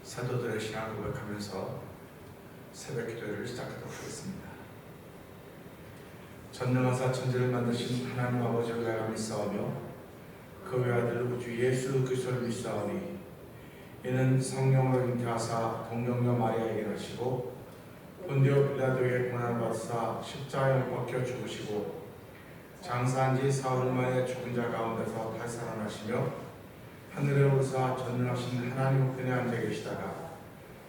사도들의 신앙을 고백하면서 새벽 기도를 시작하도록 하겠습니다. 전능하사 천지를 만드신 하나님 아버지를 내가 믿사오며 그 외아들 우주 예수 그리스도를 믿사오니 이는 성령으로 잉태하사 동정녀 마리아에게 나시고 본디오 빌라도에게 고난을 받으사 십자가에 못 박혀 죽으시고 장사한 지 사흘 만에 죽은 자 가운데서 다시 살아나시며 하늘에 오르사 전능하신 하나님 우편에 앉아 계시다가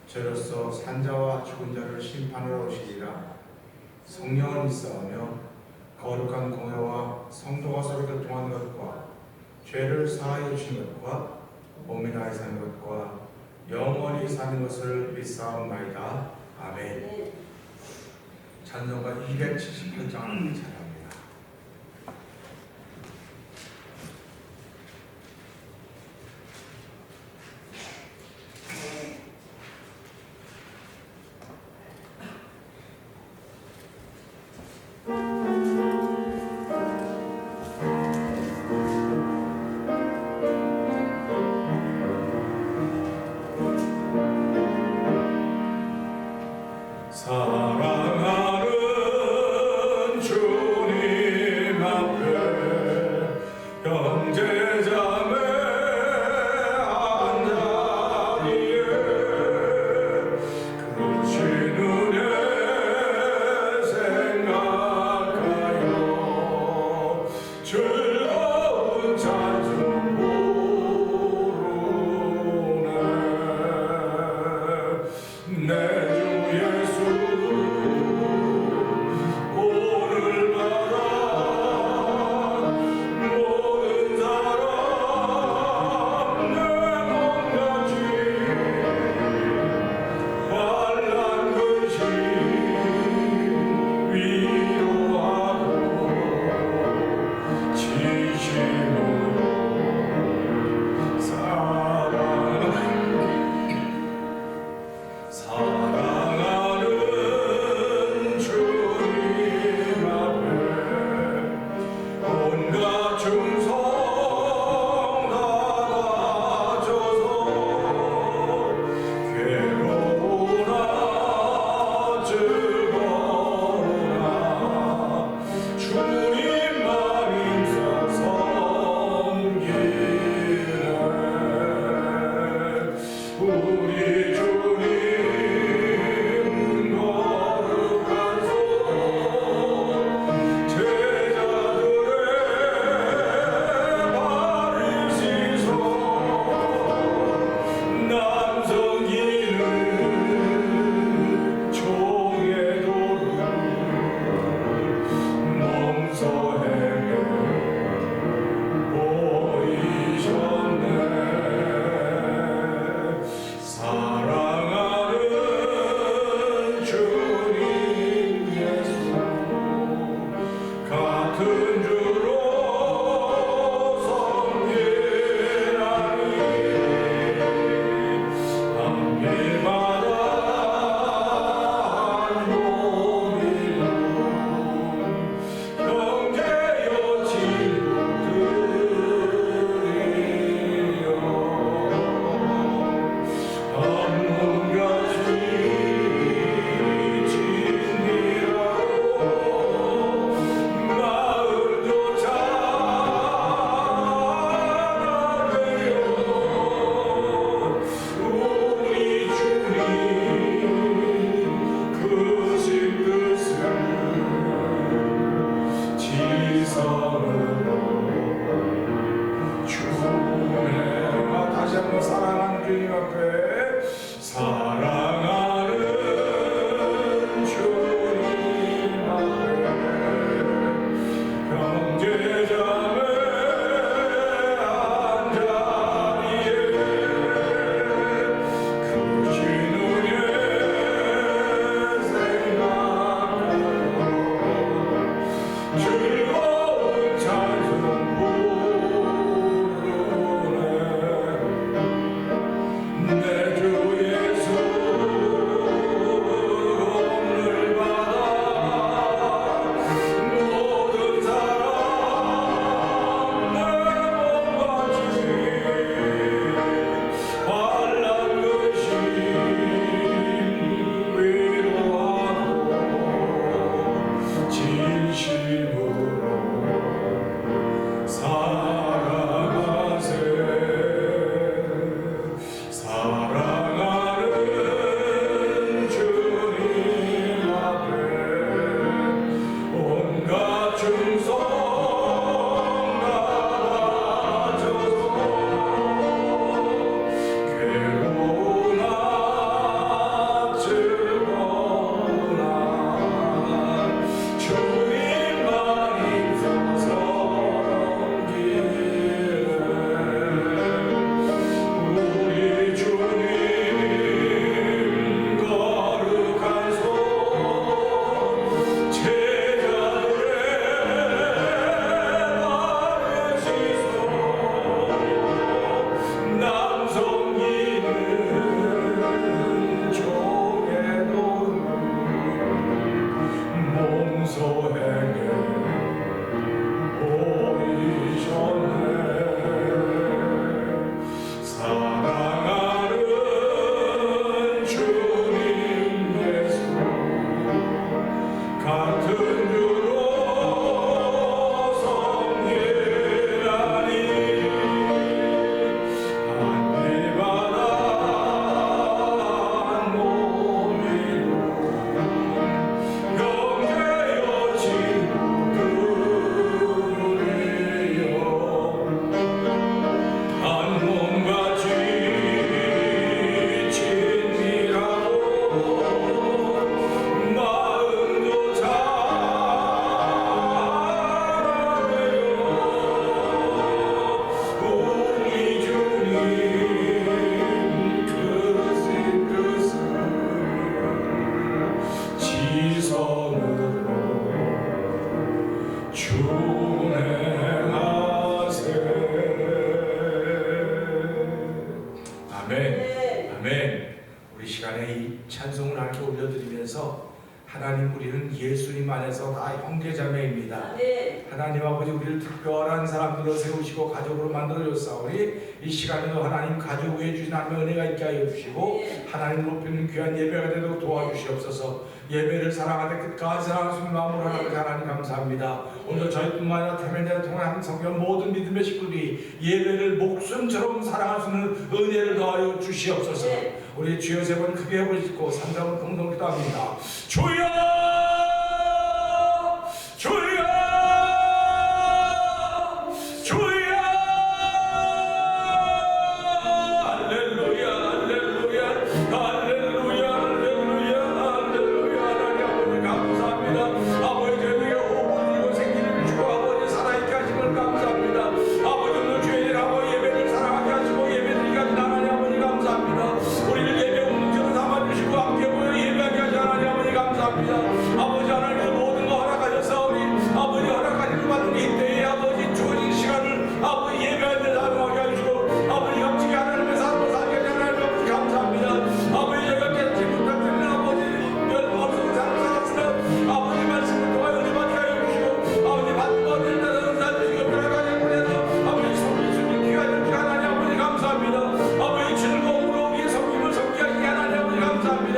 저로서 산자와 죽은 자를 심판하러 오시리라. 성령을 믿사오며 거룩한 공회와 성도가 서로 교통하는 것과 죄를 사하여 주신 것과 몸이 나이 사는 것과 영원히 사는 것을 믿사옵나이다. 아멘. 찬송가 278장을 찬양합니다. 사랑하는 주님 앞에 형제자매 한 자리에 그러신 은혜 생각하여 즐거운 찬송 부르네. 내 주 예수 오늘마다 모든 사람 내 맘같이 환난 근심 위로하고 진심으로 사랑하는 주님 앞에 온갖 충성 다 바쳐서 괴로우나 즐거우나 주님만 힘써 섬기네. 우리 주님 거룩한 손 제자들의 바른 시선 남성기는 종의 도를 멍서에게 보이셨네. 사랑하는 주님 예수 같은 주로 섬기나니 한 길마다 한 몸이라 형제여 친구들이여 한몸같이 친밀하고 마음도 잘하네요. 우리 주님 크신 뜻을 지성으로 주네. 다시 한번 사랑하는 주님 앞에 사랑하는 주님 앞에 형제자매 한 자리에 크신 은혜 생각하여 즐거운 찬송 부르네. 내 주 예수 찬송을 하나님께 올려드리면서 하나님, 우리는 예수님 안에서 다 형제자매입니다. 하나님 아버지, 우리를 특별한 사람들로 세우시고 가족으로 만들어줬사오니 이 시간에도 하나님 가족 위에 주신 하나님의 은혜가 있게 하여 주시고 하나님 높이는 귀한 예배가 되도록 도와주시옵소서. 예배를 사랑하되 끝까지 사랑하시는 마음으로 하나님 감사합니다. 오늘 저희뿐만 아니라 태면대를 통한 성경 모든 믿음의 식구들이 예배를 목숨처럼 사랑할 수 있는 은혜를 더하여 주시옵소서. 우리 주여 세 번 크게 해보시고 삼삼을 공동 기도합니다. 주여, 주여, 주여. 할렐루야, 할렐루야, 할렐루야, 할렐루야, 할렐루야. 하나님 아버지 감사합니다. 아버지, 저희에게 호흡을 주고 생기를 주고 아버지 살아있게 하심을 감사합니다. 아버지, 오늘 주의 일하고 예배를 사랑하게 하시고 예배드리게 하신 하나님 아버지 감사합니다. 우리를 예배 공동체로 삼아주시고 함께 모여 예배하게 하신 하나님 아버지 감사합니다. 아버지, 하나님의 모든 거 허락하셔서 우리 아버지 허락하시는 받는 이때에 아버지 주어진 시간을 아버지 예배할 때 사용하게 하시고 아버지 값지게 하나님의 삶을 살게 하신 하나님 아버지 감사합니다. 아버지, 저희가 깨닫지 못했던 아버지 어려운 삶을 살았으나 아버지 말씀을 통하여 은혜 받게 하여 주시고 아버지 받는 것을 따라 은사 주시고 변화가게 보내서 아버지 성령 주님 귀하여 주시고 하나님 아버지 감사합니다. 아버지 즐거움으로 우리의 성님을 섬기게 하시게 하나님 아버지 감사합니다.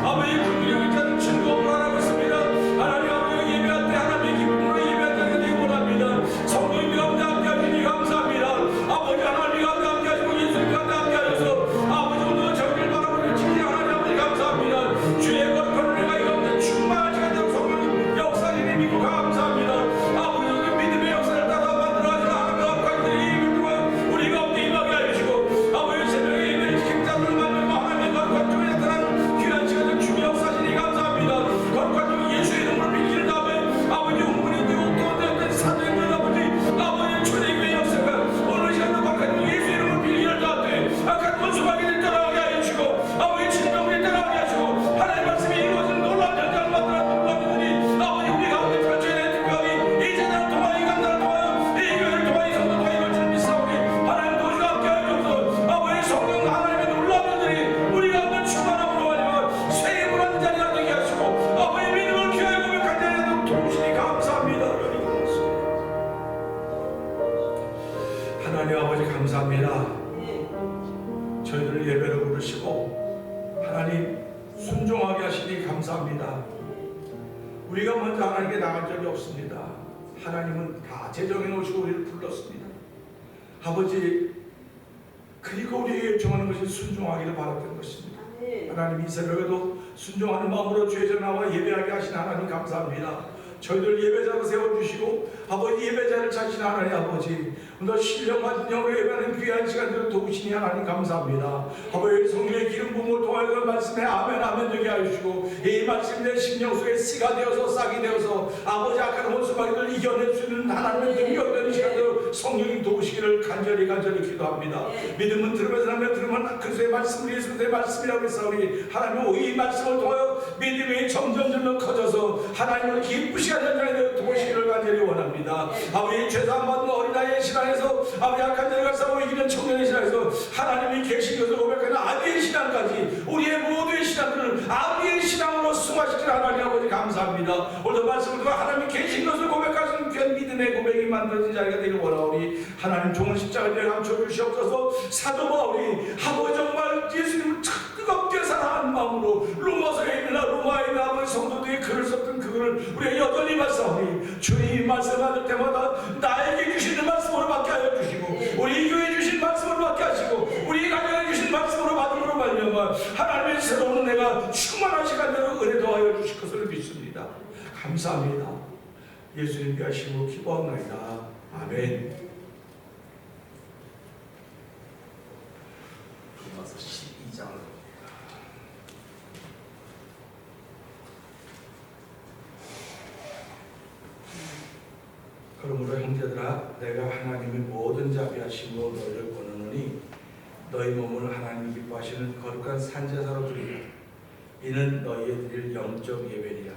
아버지 긍휼히 있자는 즐거움을 하라고 있습니다. 하나님 아버지 예배할 때 하나님의 기쁨으로 예배할 때 되기 원합니다. 성령님 가운데 함께 하시니 감사합니다. 아버지, 하나님 가운데 함께 하시고 예수님 가운데 함께 하셔서 아버지 오늘 저희를 바라보는 지키 하나님 아버지 감사합니다. 주의 거룩한 은혜가 이 가운데 충만하시게 되도록 성령 역사님이 믿고 감사합니다. 아버지, 우리 믿음의 역사를 따라 만들어 가시는 하나님의 거룩한 예배와 우리 가운데 임하게 하시고 아버지 새벽에 예배를 지킨 자들을 만들고 하나님의 거룩한 중에 나타나는 귀한 시간을 주님 역사하시니 감사합니다. 거룩한 중 예수의 이름으로 빌기를 다음에 아버지 흥분이 되고 또 어떤 사도행전 아버지 초대교회 역사가 오늘 시간도 거룩한 중 예수의 이름으로 빌기를 다음에 악한 원수마귀를 따라가게 하여 주시고 아버지 진정을 따라가게 하시고 하나님의 말씀이 이루어지는 놀라운 현장을 만들어 놀라운 일이 아버지 우리 가운데 펼쳐야 되는 특별히 이 제자를 통하여 이 간단을 통하여 이 교회를 통하여 이 성도 통하여 이루어지는 믿사오니 하나님 도시가 함께 하여 주옵소서. 아버지 성령 하나님의 놀라운 일들이 우리 가운데 충만함으로 하여 새 불안 자리가 되게 하시고 아버지 믿음을 귀하여 고백한 자리가 동시니 감사합니다. 하나님 아버지 감사합니다. 저희들을 예배로 부르시고 하나님 순종하게 하시니 감사합니다. 우리가 먼저 하나님께 나간 적이 없습니다. 하나님은 다 제정해 놓으시고 우리를 불렀습니다. 아버지, 그리고 우리에게 요청하는 것이 순종하기를 바랐던 것입니다. 하나님, 이 새벽에도 순종하는 마음으로 주의 전하와 예배하게 하신 하나님 감사합니다. 저희들 예배자로 세워주시고 아버지 예배자를 찾으신 하나님 아버지, 오늘 신령받은 영으로 예배하는 귀한 시간들을 도우시니 하나님 감사합니다. 아버지 성령의 기름 부음을 통하여 말씀에 아멘 아멘 되게 하시고 이 말씀이 내 심령 속에 씨가 되어서 싹이 되어서 아버지 악한 원수마귀를 이겨낼 수 있는 하나님의 능력된 시간들 성령님 도우시기를 간절히 기도합니다. 믿음은 들으면서 하면 들으면 그리스도의 말씀을 예수의 말씀이라고 해서 우리 하나님 이 말씀을 통하여 믿음이 점점 커져서 하나님을 기쁘시게 하는 자에 도우시기를 간절히 원합니다. 아버지 죄사함받는 어린아이의 신앙에서 아버지 악한 자를 싸우고 이기는 청년의 신앙에서 하나님이 계신 것을 고백하는 아비의 신앙까지 우리의 모두의 신앙들을 아비의 신앙으로 승화시키는 하나님 아버지 감사합니다. 오늘 말씀을 통해 하나님이 계신 것을 고백하시는 귀한 믿음의 고백이 만들어진 자리가 되길 원하오니 하나님 종은 십자가를 감춰주시옵소서. 사도 바울이 아버지 정말 예수님을 뜨겁게 사랑하는 마음으로 로마서에 있는 로마에 있는 아버지 성도들이 글을 썼던 그거를 우리가 여전히 말씀하니 주님 말씀하실 때마다 나에게 주시는 말씀으로 받게 하여 주시고 우리 교회 주신 말씀으로 받게 하시고 우리 가정에 주신 말씀으로 받음으로 말미암아 하나님의 새로운 은혜가 충만한 시간대로 은혜 더하여 주실 것을 믿습니다. 감사합니다. 예수님 위하심으로 기도합니다. 아멘. 로마서 12장을 그러므로 형제들아, 내가 하나님의 모든 자비하심으로 너희를 권하노니 너희 몸을 하나님이 기뻐하시는 거룩한 산제사로 드리라. 이는 너희의 드릴 영적 예배니라.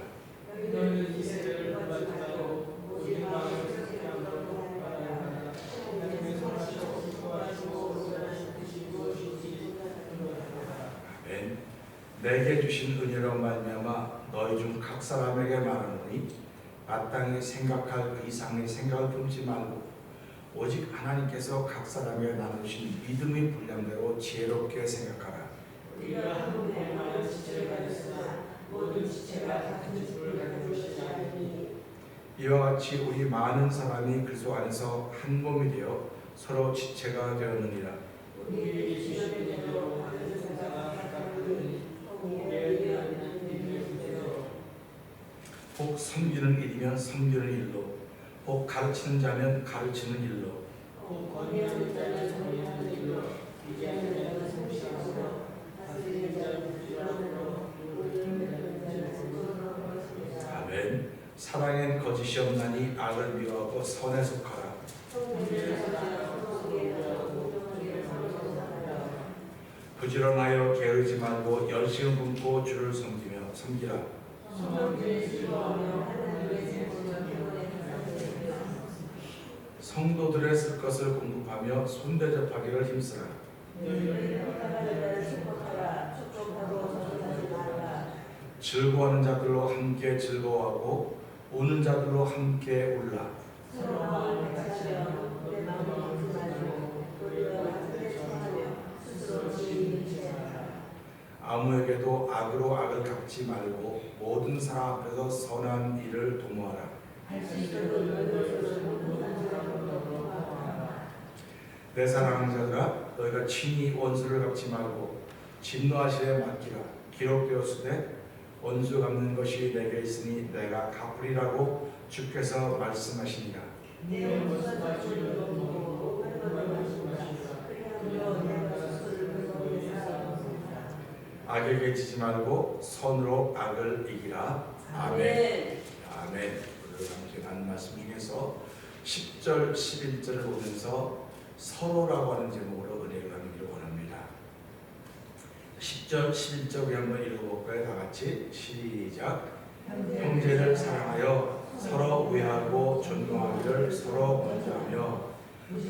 너희는 이 세대를 받으라고 오직 마음을 새롭게 함으로 말하나 하나님의 선하시고 기뻐하시고 온전하신 뜻이 무엇인지 아멘. 내게 주신 은혜로 말미암아 너희 중 각 사람에게 말하노니 마땅히 생각할 그 이상의 생각을 품지 말고 오직 하나님께서 각 사람에게 나누신 믿음의 분량대로 지혜롭게 생각하라. 우리가 한 몸에 지체를 가졌으나 모든 지체가 같은 집을 가지고 있지 않으니 이와 같이 우리 많은 사람이 그리스도 안에서 한 몸이 되어 서로 지체가 되었느니라. 우리에게 주신 은혜로 같은 생사가 각각으니 우리의 일은 믿음의 문제로 혹 섬기는 일이면 섬기는 일로, 혹 가르치는 자면 가르치는 일로, 혹 권위하는 자는 권위하는 일로 위대한 자는 성실하고 다스리는 자는 부지런으로 아멘. 사랑엔 거짓이 없나니 악을 미워하고 선에 속하라. 부지런하여 게으르지 말고 열심을 굶고 주를 섬기라. 성도들의 쓸 것을 공급하며 손대접하기를 힘쓰라. 즐거워하는 자들로 함께 즐거워하고 우는 자들로 함께 울라. 아무에게도 악으로 악을 갚지 말고 모든 사람 앞에서 선한 일을 도모하라. 내 사랑하는 자들아, 너희가 친히 원수를 갚지 말고 진노하시에 맡기라. 기록되었으되 원수 갚는 것이 내게 있으니 내가 갚으리라고 주께서 말씀하시니라. 악에게 지지 말고 선으로 악을 이기라. 아멘. 아멘. 오늘 함께 나눈 말씀 중에서 10절, 11절을 보면서 서로라고 하는 제목으로 은혜를 나누기를 원합니다. 10절, 11절 우리 한번 읽어볼까요? 다 같이 시작. 형제를 사랑하여 서로 우애하고 존경하기를 서로 먼저 하며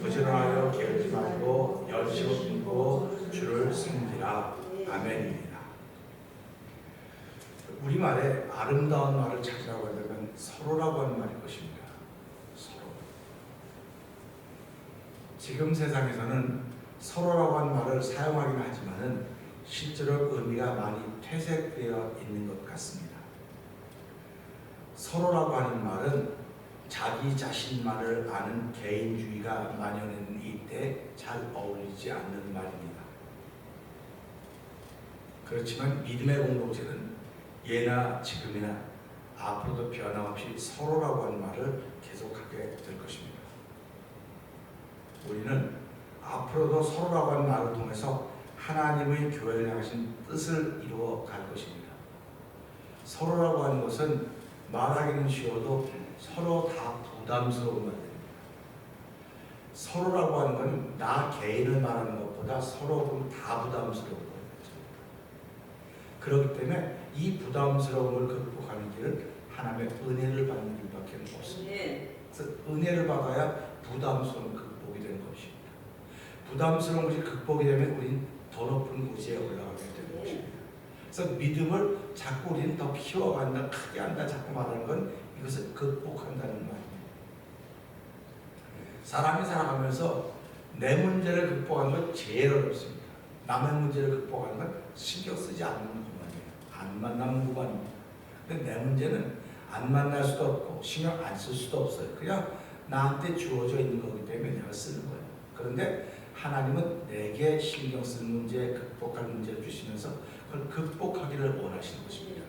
부지런하여 게으르지 말고 열심을 품고 주를 섬기라. 아멘입니다. 우리말에 아름다운 말을 찾으라고 하면 서로라고 하는 말일 것입니다. 서로. 지금 세상에서는 서로라고 하는 말을 사용하긴 하지만은 실제로 의미가 많이 퇴색되어 있는 것 같습니다. 서로라고 하는 말은 자기 자신만을 아는 개인주의가 만연한 이때 잘 어울리지 않는 말입니다. 그렇지만 믿음의 공동체는 예나 지금이나 앞으로도 변함없이 서로라고 하는 말을 계속하게 될 것입니다. 우리는 앞으로도 서로라고 하는 말을 통해서 하나님의 교회를 향하신 뜻을 이루어 갈 것입니다. 서로라고 하는 것은 말하기는 쉬워도 서로 다 부담스러운 말입니다. 서로라고 하는 건 나 개인을 말하는 것보다 서로 다 부담스러운 거예요. 그렇기 때문에 이 부담스러움을 극복하는 길은 하나님의 은혜를 받는 길밖에 없습니다. 그래서 은혜를 받아야 부담스러움 극복이 되는 것입니다. 부담스러운 것이 극복이 되면 우리는 더 높은 곳에 올라가게 되는 것입니다. 그래서 믿음을 자꾸 우리는 더 키워간다, 크게 한다, 자꾸 말하는 건 이것을 극복한다는 말입니다. 사람이 살아가면서 내 문제를 극복하는 건 제일 어렵습니다. 남의 문제를 극복하는 건 신경 쓰지 않는 구간이에요. 안 만나는 구간입니다. 근데 내 문제는 안 만날 수도 없고 신경 안 쓸 수도 없어요. 그냥 나한테 주어져 있는 거기 때문에 내가 쓰는 거예요. 그런데 하나님은 내게 신경 쓸 문제, 극복할 문제를 주시면서 그걸 극복하기를 원하시는 것입니다.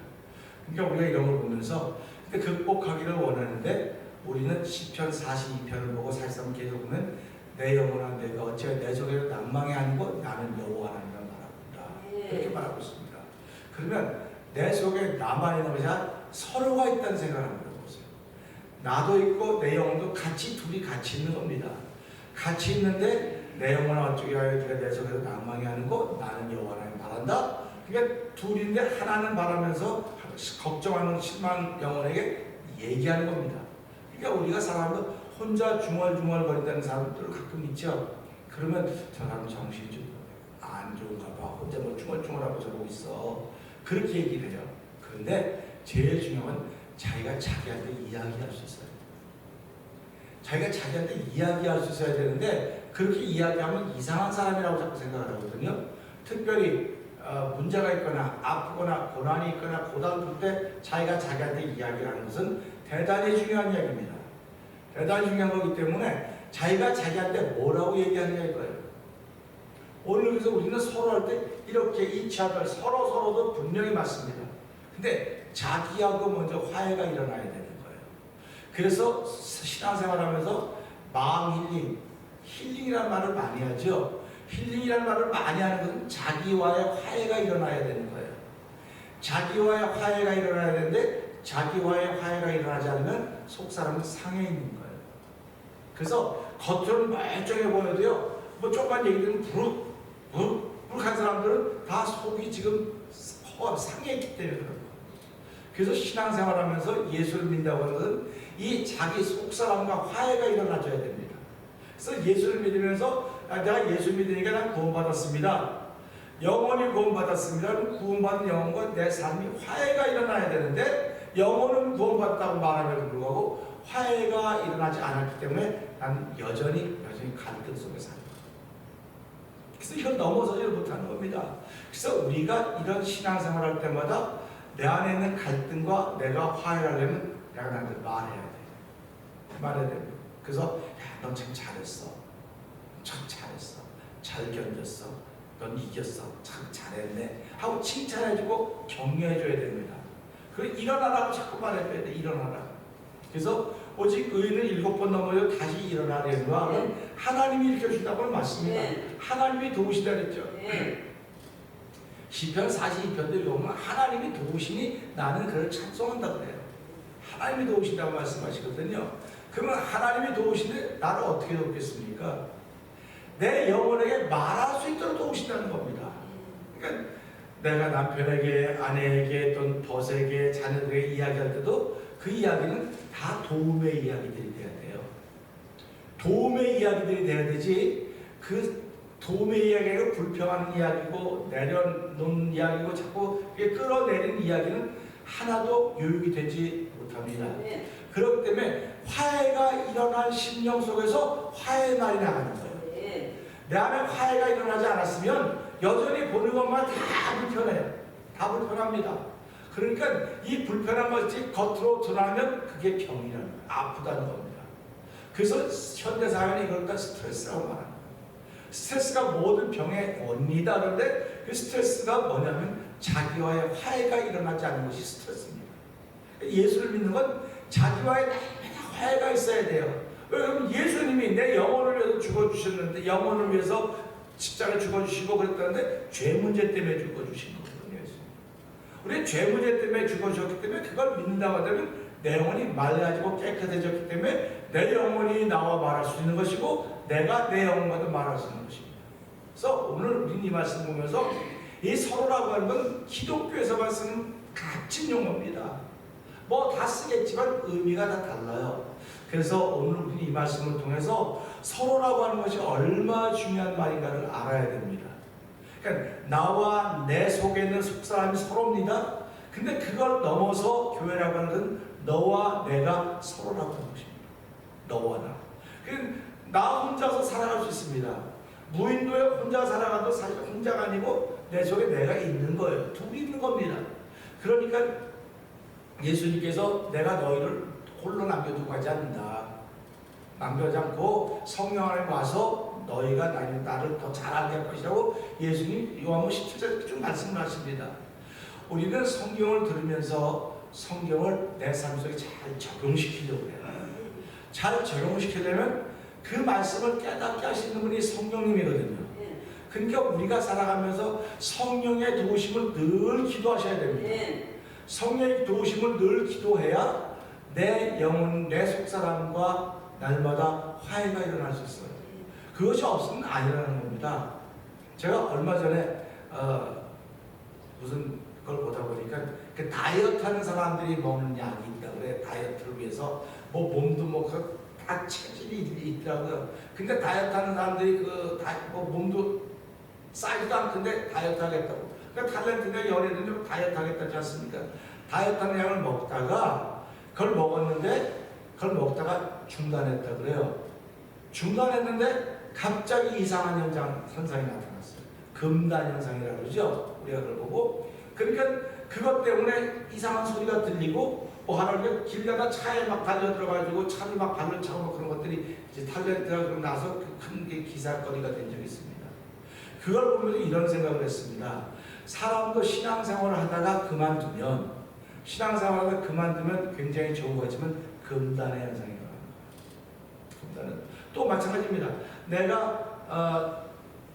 그러니까 우리가 이런 걸 보면서 근데 극복하기를 원하는데 우리는 시편 42편을 보고 사실상 계속 보면 내 영혼아 내가 어찌하여 내 속에 낭망이 아니고 나는 여호와 하나님을 말합니다. 이렇게 말하고 있습니다. 그러면 내 속에 나만 있는 것이 아니라 서로가 있다는 생각을 한번 해보세요. 나도 있고 내 영혼도 같이 둘이 같이 있는 겁니다. 같이 있는데 내 영혼아 어찌 하여 네가 내 속에서 낭망이 아니고 나는 여호와 하나님 바란다. 그러니까 둘인데 하나는 바라면서 걱정하는 실망 영혼에게 얘기하는 겁니다. 그러니까 우리가 살아가면서 혼자 중얼중얼거린다는 사람들을 가끔 있죠. 그러면 저 사람 정신이 좀 안 좋은가 봐. 혼자 뭐 중얼중얼하고 저러고 있어. 그렇게 얘기를 해요. 그런데 제일 중요한 건 자기가 자기한테 이야기할 수 있어요. 자기가 자기한테 이야기할 수 있어야 되는데 그렇게 이야기하면 이상한 사람이라고 자꾸 생각을 하거든요. 특별히 문제가 있거나 아프거나 고난이 있거나 고달플 때 자기가 자기한테 이야기를 하는 것은 대단히 중요한 이야기입니다. 대단히 중요한 거기 때문에 자기가 자기한테 뭐라고 얘기하느냐일 거예요. 오늘 그래서 우리는 서로 할 때 이렇게 이치하들 서로도 분명히 맞습니다. 근데 자기하고 먼저 화해가 일어나야 되는 거예요. 그래서 신앙생활하면서 마음 힐링이라는 말을 많이 하죠. 힐링이라는 말을 많이 하는 것은 자기와의 화해가 일어나야 되는 거예요. 자기와의 화해가 일어나야 되는데 자기와의 화해가 일어나지 않으면 속사람은 상해 있는 거예요. 그래서 겉으로는 멀쩡해 보여도요, 뭐 조금만 얘기하면 부룩한 사람들은 다 속이 지금 상해 있기 때문에 그런 거예요. 그래서 신앙생활하면서 예수를 믿는다고 하는 것은 이 자기 속사람과 화해가 일어나줘야 됩니다. 그래서 예수를 믿으면서 내가 예수 믿으니까 난 구원받았습니다. 영혼이 구원받았습니다. 구원받은 영혼과 내 삶이 화해가 일어나야 되는데 영혼은 구원받았다고 말함에도 불구하고 화해가 일어나지 않았기 때문에 나는 여전히 갈등 속에 살아요. 그래서 이걸 넘어서지 못하는 겁니다. 그래서 우리가 이런 신앙생활 할 때마다 내 안에 있는 갈등과 내가 화해하려면 내가 나한테 말해야 돼. 말해야 돼. 그래서 넌 참 잘했어. 참 잘했어. 잘 견뎠어. 넌 이겼어. 참 잘했네. 하고 칭찬해주고 격려해줘야 됩니다. 그리고 일어나라고 자꾸 말해줘야 돼. 일어나라. 그래서 오직 의인은 7번 넘어져 다시 일어나려는 하면 하나님이 일으켜준다고는 맞습니다. 하나님이 도우시다 그랬죠. 시편 42편도 보면 하나님이 도우시니 나는 그를 찬송한다 그래요. 하나님이 도우신다고 말씀하시거든요. 그러면 하나님이 도우시는데 나를 어떻게 돕겠습니까? 내 영혼에게 말할 수 있도록 도우신다는 겁니다. 그러니까 내가 남편에게, 아내에게, 또는 벗에게, 자녀들에게 이야기할 때도 그 이야기는 다 도움의 이야기들이 돼야 돼요. 도움의 이야기들이 돼야 되지, 그 도움의 이야기가 불평하는 이야기고 내려놓는 이야기고 자꾸 끌어내리는 이야기는 하나도 교육이 되지 못합니다. 그렇기 때문에 화해가 일어난 심령 속에서 화해의 말이 나가는 거예요. 내 안에 화해가 일어나지 않았으면 여전히 보는 것만 다 불편해요. 다 불편합니다. 그러니까 이 불편한 것이 겉으로 드러나면 그게 병이라는 거예요. 아프다는 겁니다. 그래서 현대사회는 이걸 다 스트레스라고 말하는 거예요. 스트레스가 모든 병의 원인이다. 그런데 그 스트레스가 뭐냐면 자기와의 화해가 일어나지 않는 것이 스트레스입니다. 예수를 믿는 건 자기와의 화해가 있어야 돼요. 왜냐하면 예수님이 내 영혼을 위해서 죽어주셨는데, 영혼을 위해서 십자가에 죽어주시고 그랬다는데 죄 문제 때문에 죽어주신 거거든요. 우리 죄 문제 때문에 죽어주셨기 때문에 그걸 믿는다고 하면 내 영혼이 맑아지고 깨끗해졌기 때문에 내 영혼이 나와 말할 수 있는 것이고 내가 내 영혼과도 말할 수 있는 것입니다. 그래서 오늘 우리는 이 말씀 보면서 이 서로라고 하는 건 기독교에서만 쓰는 값진 용어입니다. 뭐 다 쓰겠지만 의미가 다 달라요. 그래서 오늘 우리는 이 말씀을 통해서 서로라고 하는 것이 얼마나 중요한 말인가를 알아야 됩니다. 그러니까 나와 내 속에 있는 속사람이 서로입니다. 근데 그걸 넘어서 교회라고 하는 건 너와 내가 서로라고 하는 것입니다. 너와 나. 나 혼자서 살아갈 수 있습니다. 무인도에 혼자 살아가도 사실 혼자가 아니고 내 속에 내가 있는 거예요. 둘이 있는 겁니다. 그러니까 예수님께서 내가 너희를 홀로 남겨두고 가지 않는다. 남겨지 않고 성령 안에 와서 너희가 나를 더 잘 알게 할 것이라고 예수님 요한복음 17절에 쭉 말씀을 하십니다. 우리는 성경을 들으면서 성경을 내 삶 속에 잘 적용시키려고 해요. 잘 적용시키려면 그 말씀을 깨닫게 하시는 분이 성령님이거든요. 그러니까 우리가 살아가면서 성령의 도우심을 늘 기도하셔야 됩니다. 성령의 도우심을 늘 기도해야 내 영혼, 내 속사람과 날마다 화해가 일어날 수 있어요. 그것이 없으면 안 일어나는 겁니다. 제가 얼마 전에 무슨 걸 보다 보니까 그 다이어트 하는 사람들이 먹는 약이 있다 그래. 다이어트를 위해서 뭐 몸도 뭐 다 체질이 있더라고요. 그러니까 다이어트 하는 사람들이 뭐 몸도 싸지도 않던데 다이어트 하겠다고. 그러니까 탤런트나 연예인들 다이어트 하겠다 하지 않습니까? 다이어트하는 약을 먹다가 그걸 먹었는데 그걸 먹다가 중단했다 그래요. 중단했는데 갑자기 이상한 현상이 나타났어요. 금단 현상이라고 그러죠. 우리가 그걸 보고. 그러니까 그것 때문에 이상한 소리가 들리고 뭐 하나님 길 가다 차에 막 달려들어가지고 차를 막 발로 차고 그런 것들이 이제 탤런트가 그러고 나서 큰 게 기사거리가 된 적이 있습니다. 그걸 보면서 이런 생각을 했습니다. 사람도 신앙생활을 하다가 그만두면 굉장히 좋은 거지만 금단의 현상이 일어납니다. 금단은 또 마찬가지입니다. 내가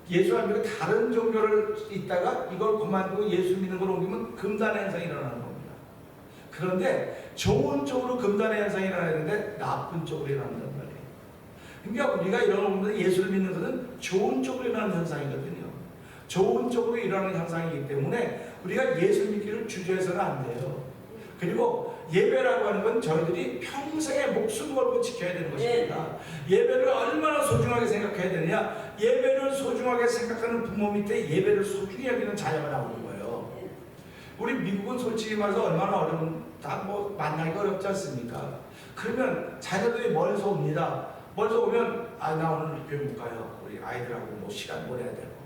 예수 안 믿고 다른 종교를 있다가 이걸 그만두고 예수 믿는 걸 옮기면 금단의 현상이 일어나는 겁니다. 그런데 좋은 쪽으로 금단의 현상이 일어나는데 나쁜 쪽으로 일어난단 말이에요. 그러니까 우리가 이런 걸 보면 예수를 믿는 것은 좋은 쪽으로 일어나는 현상이거든요. 좋은 쪽으로 일어나는 현상이기 때문에 우리가 예수 믿기를 주저해서는 안 돼요. 그리고 예배라고 하는 건 저희들이 평생에 목숨 걸고 지켜야 되는 것입니다. 예배를 얼마나 소중하게 생각해야 되느냐. 예배를 소중하게 생각하는 부모 밑에 예배를 소중히 여기는 자녀가 나오는 거예요. 우리 미국은 솔직히 말해서 얼마나 어려운, 다 뭐 만나기가 어렵지 않습니까? 그러면 자녀들이 멀리서 옵니다. 멀리서 오면 나 오늘 교회 못 가요. 우리 아이들하고 뭐 시간 보내야 되고.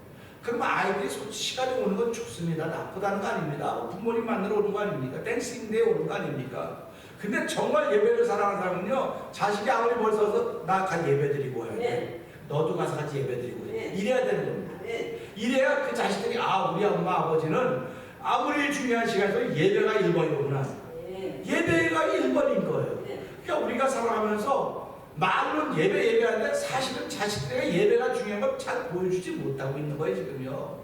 그럼 아이들이 시간이 오는 건 좋습니다. 나쁘다는 거 아닙니다. 부모님 만나러 오는 거 아닙니까? 땡스인데에 오는 거 아닙니까? 근데 정말 예배를 사랑하는 사람은요, 자식이 아무리 멀어서 나 가 예배 드리고 와야 돼. 너도 가서 같이 예배 드리고 해. 이래야 되는 겁니다. 이래야 그 자식들이 우리 엄마 아버지는 아무리 중요한 시간에서 예배가 1번이구나. 예배가 1번인 거예요. 그러니까 우리가 살아가면서 말로는 예배하는데 사실은 자식들에게 예배가 중요한 걸 잘 보여주지 못하고 있는 거예요, 지금요.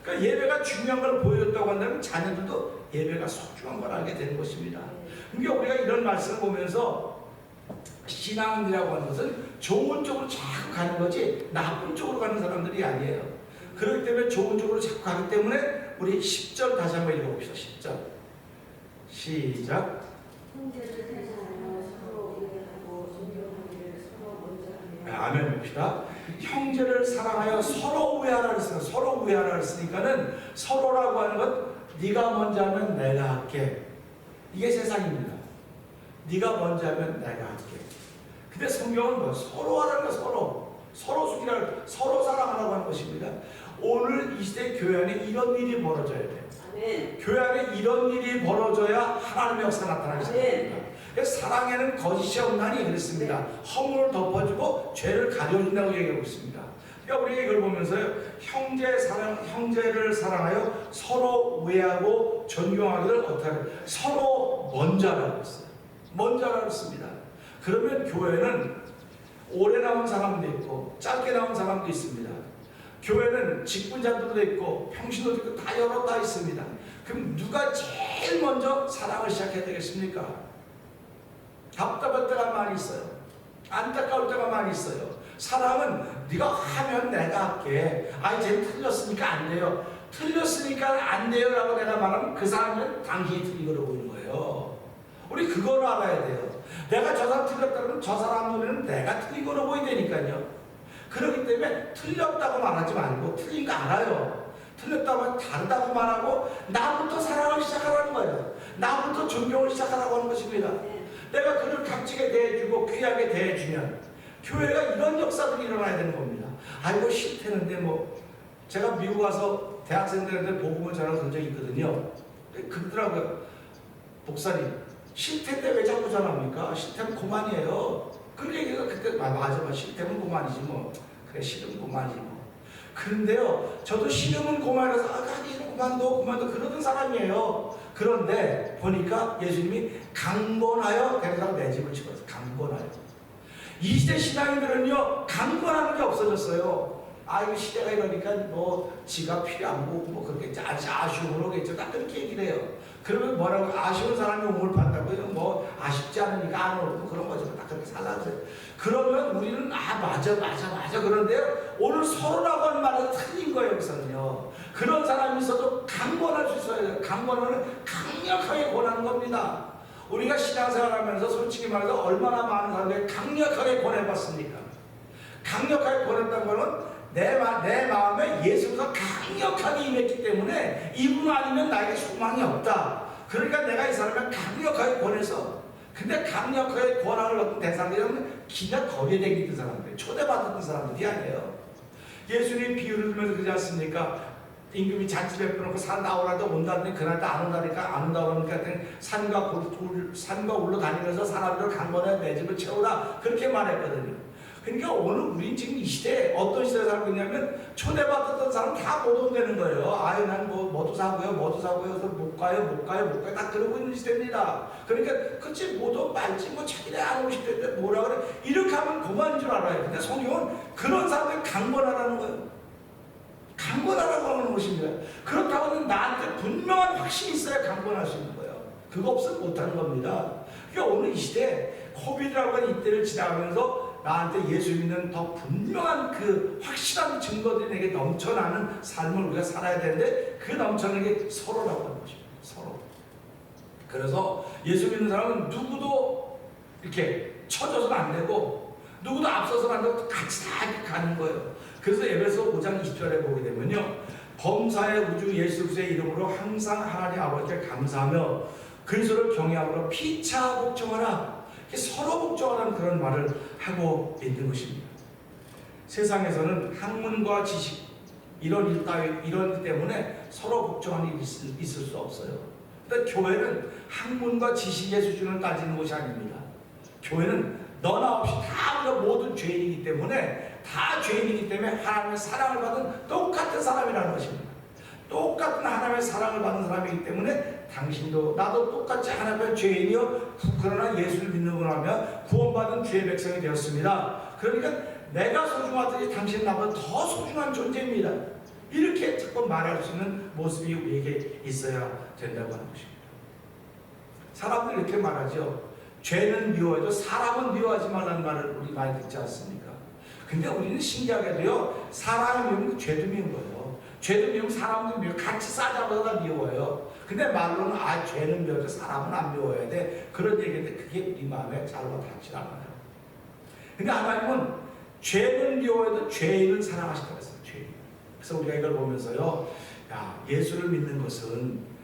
그러니까 예배가 중요한 걸 보여줬다고 한다면 자녀들도 예배가 소중한 걸 알게 되는 것입니다. 그러니까 우리가 이런 말씀을 보면서 신앙이라고 하는 것은 좋은 쪽으로 자꾸 가는 거지 나쁜 쪽으로 가는 사람들이 아니에요. 그렇기 때문에 좋은 쪽으로 자꾸 가기 때문에 우리 10절 다시 한번 읽어봅시다. 10절 시작. 아멘 봅시다. 형제를 사랑하여 서로 우애하라 그랬어요. 서로 우애하라 그랬으니까는 서로라고 하는 것, 네가 먼저 하면 내가 할게. 이게 세상입니다. 네가 먼저 하면 내가 할게. 근데 성경은 뭐 서로 하라는 거, 서로 숙이라, 서로 사랑하라고 하는 것입니다. 오늘 이 시대 교회 안에 이런 일이 벌어져야 돼요. 아멘. 교회 안에 이런 일이 벌어져야 하나님의 역사가 나타나기 시작합니다. 사랑에는 거짓이 없나니 그랬습니다. 허물을 덮어주고 죄를 가려준다고 얘기하고 있습니다. 그러니까 우리가 이걸 보면서요, 형제를 사랑하여 서로 우애하고 존경하기를 어떻게 하냐, 서로 먼저 하라고 했어요. 먼저 하라고 했습니다. 그러면 교회는 오래 나온 사람도 있고 짧게 나온 사람도 있습니다. 교회는 직분자들도 있고 평신도도 있고 다 여러 다 있습니다. 그럼 누가 제일 먼저 사랑을 시작해야 되겠습니까? 답답할 때가 많이 있어요. 안타까울 때가 많이 있어요. 사랑은 네가 하면 내가 할게. 쟤는 틀렸으니까 안 돼요. 틀렸으니까 안 돼요 라고 내가 말하면 그 사람은 당신이 틀리고 보이는 거예요. 우리 그걸 알아야 돼요. 내가 저 사람 틀렸다 그러면 저 사람 눈에는 내가 틀리고 보이니까요. 그렇기 때문에 틀렸다고 말하지 말고 틀린 거 알아요. 틀렸다고 하면 다르다고 말하고 나부터 사랑을 시작하라는 거예요. 나부터 존경을 시작하라고 하는 것입니다. 내가 그를 값지게 대해주고 귀하게 대해주면 교회가 이런 역사들이 일어나야 되는 겁니다. 아이고 싫대는데 뭐 제가 미국 가서 대학생들한테 복음을 전하고 그런 적이 있거든요. 그러더라고요. 목사님 싫대 왜 자꾸 전합니까? 싫대면 그만이에요. 그런 얘기가 그때 맞아 싫대면 그만이지 뭐. 그래 싫으면 그만이지 뭐. 그런데요, 저도 싫으면 그만해서 가기 싫으면 그만둬 그러던 사람이에요. 그런데 보니까 예수님이 강권하여 데려다가 내 집을 집어서 강권하여. 이 시대 신앙인들은요, 강권하는 게 없어졌어요. 이거 시대가 이러니까 뭐 지가 필요한 거고 뭐 그렇게 아쉬움으로 오겠죠. 딱 그렇게 얘기를 해요. 그러면 뭐라고 아쉬운 사람이 우물 판다고요? 뭐 아쉽지 않으니까 안 오고 그런 거죠. 딱 그렇게 살라고요. 그러면 우리는 맞아 그런데요, 오늘 서로라고 하는 말은 틀린 거예요. 여기서는요. 그런 사람이 있어도 강권할 수 있어요. 강권은 강력하게 권하는 겁니다. 우리가 신앙생활하면서 솔직히 말해서 얼마나 많은 사람들이 강력하게 권해봤습니까? 강력하게 권했다는 것은 내 마음에 예수가 강력하게 임했기 때문에 이분 아니면 나에게 소망이 없다. 그러니까 내가 이 사람을 강력하게 권해서, 근데 강력하게 권한을 얻은 대상들은 그냥 거리에 댕기던 사람들, 초대받았던 사람들이 아니에요. 예수님이 비유를 들면서 그러지 않습니까? 임금이 잔치 베풀어놓고 산 나오라도 온다더니 그날도 안 온다니까, 안 온다 그러니까 산과 울러 다니면서 사람들을 강권해 내 집을 채우라, 그렇게 말했거든요. 그러니까 오늘 우린 지금 이 시대에 어떤 시대에 살고 있냐면, 초대받았던 사람 다 못 온다는 거예요. 아유, 난 뭐도 사고요, 그래서 못 가요, 딱 그러고 있는 시대입니다. 그러니까 그치, 못 말지, 자기네 안 오고 싶대, 뭐라 그래, 이렇게 하면 그만인 줄 알아요. 근데 성경은 그런 사람들 강권하라는 거예요. 강권하라고 하는 것입니다. 그렇다고는 나한테 분명한 확신이 있어야 강권할 수 있는 거예요. 그거 없으면 못하는 겁니다. 그러니까 오늘 이 시대에 코비드라고 하는 이때를 지나가면서 나한테 예수 믿는 더 분명한 그 확실한 증거들이 내게 넘쳐나는 삶을 우리가 살아야 되는데, 그 넘쳐나는 게 서로라고 하는 것입니다. 서로. 그래서 예수 믿는 사람은 누구도 이렇게 쳐줘서는 안 되고, 누구도 앞서서는 안 되고, 같이 다 이렇게 가는 거예요. 그래서 에베소 5장 20절에 보게 되면요, 범사의 우주 예수 그리스도의 이름으로 항상 하나님 아버지께 감사하며 그리스도를 경외함으로 피차 복종하라. 서로 복종하라는 그런 말을 하고 있는 것입니다. 세상에서는 학문과 지식, 이런 일 때문에 서로 복종하는 일이 있을 수 없어요. 근데 교회는 학문과 지식의 수준을 따지는 것이 아닙니다. 교회는 너나 없이 다 우리가 모든 죄인이기 때문에, 하나님의 사랑을 받은 똑같은 사람이라는 것입니다. 똑같은 하나님의 사랑을 받는 사람이기 때문에 당신도 나도 똑같이 하나님의 죄인이요, 그러나 예수를 믿는 분하며 구원받은 주의 백성이 되었습니다. 그러니까 내가 소중하듯이 당신 나보다 더 소중한 존재입니다. 이렇게 자꾸 말할 수 있는 모습이 우리에게 있어야 된다고 하는 것입니다. 사람들이 이렇게 말하죠. 죄는 미워해도 사람은 미워하지 말라는 말을 우리 많이 듣지 않습니까? 근데 우리는 신기하게도요, 사람을 미우면 죄도 미운 거예요. 죄도 미우면 사람도 미워, 같이 싸잡아서 다 미워요. 근데 말로는 죄는 미워도 사람은 안 미워야 돼, 그런 얘기인데 그게 우리 마음에 잘 와닿지 않아요. 근데 하나님은 죄는 미워해도 죄인은 사랑하신다고 했어요. 죄인. 그래서 우리가 이걸 보면서요, 예수를 믿는 것은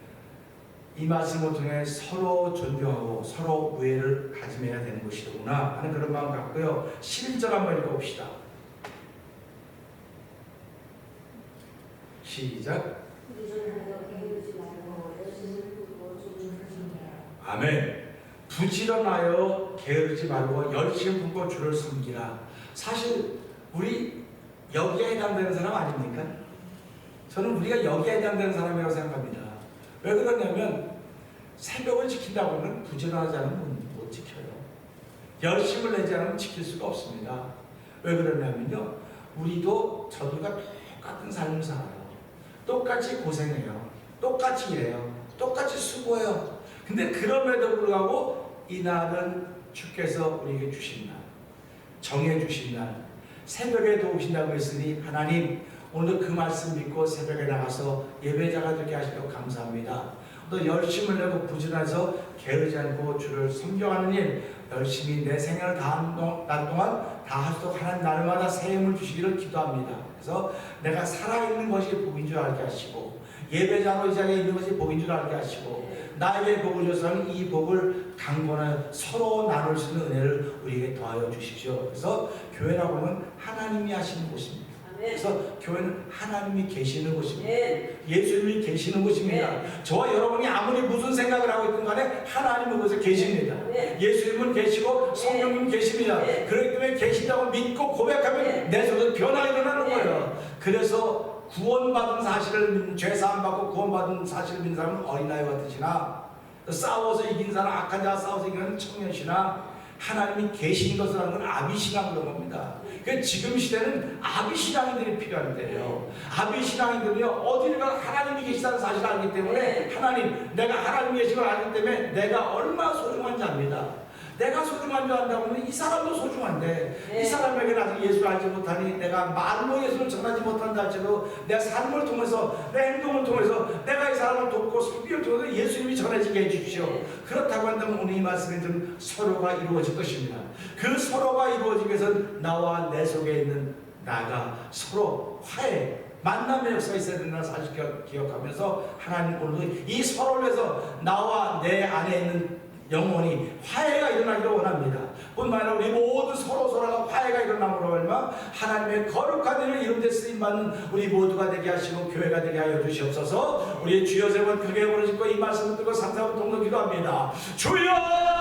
이 말씀을 통해 서로 존경하고 서로 우애를 다짐해야 되는 것이구나 하는 그런 마음 갖고요, 11절 한번 읽어봅시다. 시작. 아멘. 부지런하여 게으르지 말고 열심히 품고 주를 섬기라. 사실 우리 여기에 해당되는 사람 아닙니까? 저는 우리가 여기에 해당되는 사람이라고 생각합니다. 왜 그러냐면, 새벽을 지킨다고 하면 부지런하지 않으면 못 지켜요. 열심을 내지 않으면 지킬 수가 없습니다. 왜 그러냐면요, 우리도 저들과 똑같은 삶을 살아요. 똑같이 고생해요. 똑같이 일해요. 똑같이 수고해요. 근데 그럼에도 불구하고 이날은 주께서 우리에게 주신 날, 정해주신 날, 새벽에 도우신다고 했으니 하나님, 오늘 그 말씀 믿고 새벽에 나가서 예배자가 되게 하시도록 감사합니다. 또 열심을 내고 부지런해서 게으르지 않고 주를 섬겨하는 일, 열심히 내 생애를 다한 날 동안 다 하도록 하나님 날마다 새 힘을 주시기를 기도합니다. 그래서 내가 살아있는 것이 복인 줄 알게 하시고, 예배자로 이 자리에 있는 것이 복인 줄 알게 하시고, 나에게 복을 주셔서는 이 복을 강권하여 서로 나눌 수 있는 은혜를 우리에게 더하여 주십시오. 그래서 교회라고 하면 하나님이 하시는 곳입니다. 그래서 교회는 하나님이 계시는 곳입니다. 예수님이 계시는 곳입니다. 저와 여러분이 아무리 무슨 생각을 하고 있든 간에 하나님은 그곳에 계십니다. 예수님은 계시고 성령님은 계십니다. 그렇기 때문에 계신다고 믿고 고백하면 내 속에 변화가 일어나는 거예요. 그래서 구원받은 사실을 믿는, 죄사함 받고 구원받은 사실을 믿는 사람은 어린아이 같으시나, 싸워서 이긴 사람, 악한 자와 싸워서 이기는 청년시나, 하나님이 계신 것을 하는 건 아비신앙 그런 겁니다. 그러니까 지금 시대는 아비신앙인들이 필요한 때예요. 아비신앙인들은요, 어디를 가도 하나님이 계시다는 사실을 알기 때문에, 하나님, 내가 하나님이 계신 걸 알기 때문에 내가 얼마나 소중한지 압니다. 내가 소중한 줄 안다고 하면 이 사람도 소중한데, 이 사람에게는 아직 예수를 알지 못하니, 내가 말로 예수를 전하지 못한다 할지라도 내 삶을 통해서, 내 행동을 통해서 내가 이 사람을 돕고 섬기를 통해서 예수님이 전해지게 해주십시오. 그렇다고 한다면 오늘 이 말씀에 좀 서로가 이루어질 것입니다. 그 서로가 이루어지기 위해서는 나와 내 속에 있는 나가 서로 화해, 만남의 역사가 있어야 된다는 사실 기억하면서 하나님 오늘도 이 서로를 위해서 나와 내 안에 있는 영혼이 화해가 일어나기를 원합니다. 뿐만 아니라 우리 모두 서로가 화해가 일어남으로 말미암아 하나님의 거룩한 일을 이룬 데 쓰임받는 우리 모두가 되게 하시고 교회가 되게 하여 주시옵소서. 우리 주여 세 번 크게 부르짖고 이 말씀을 듣고 상사부 통로 기도합니다. 주여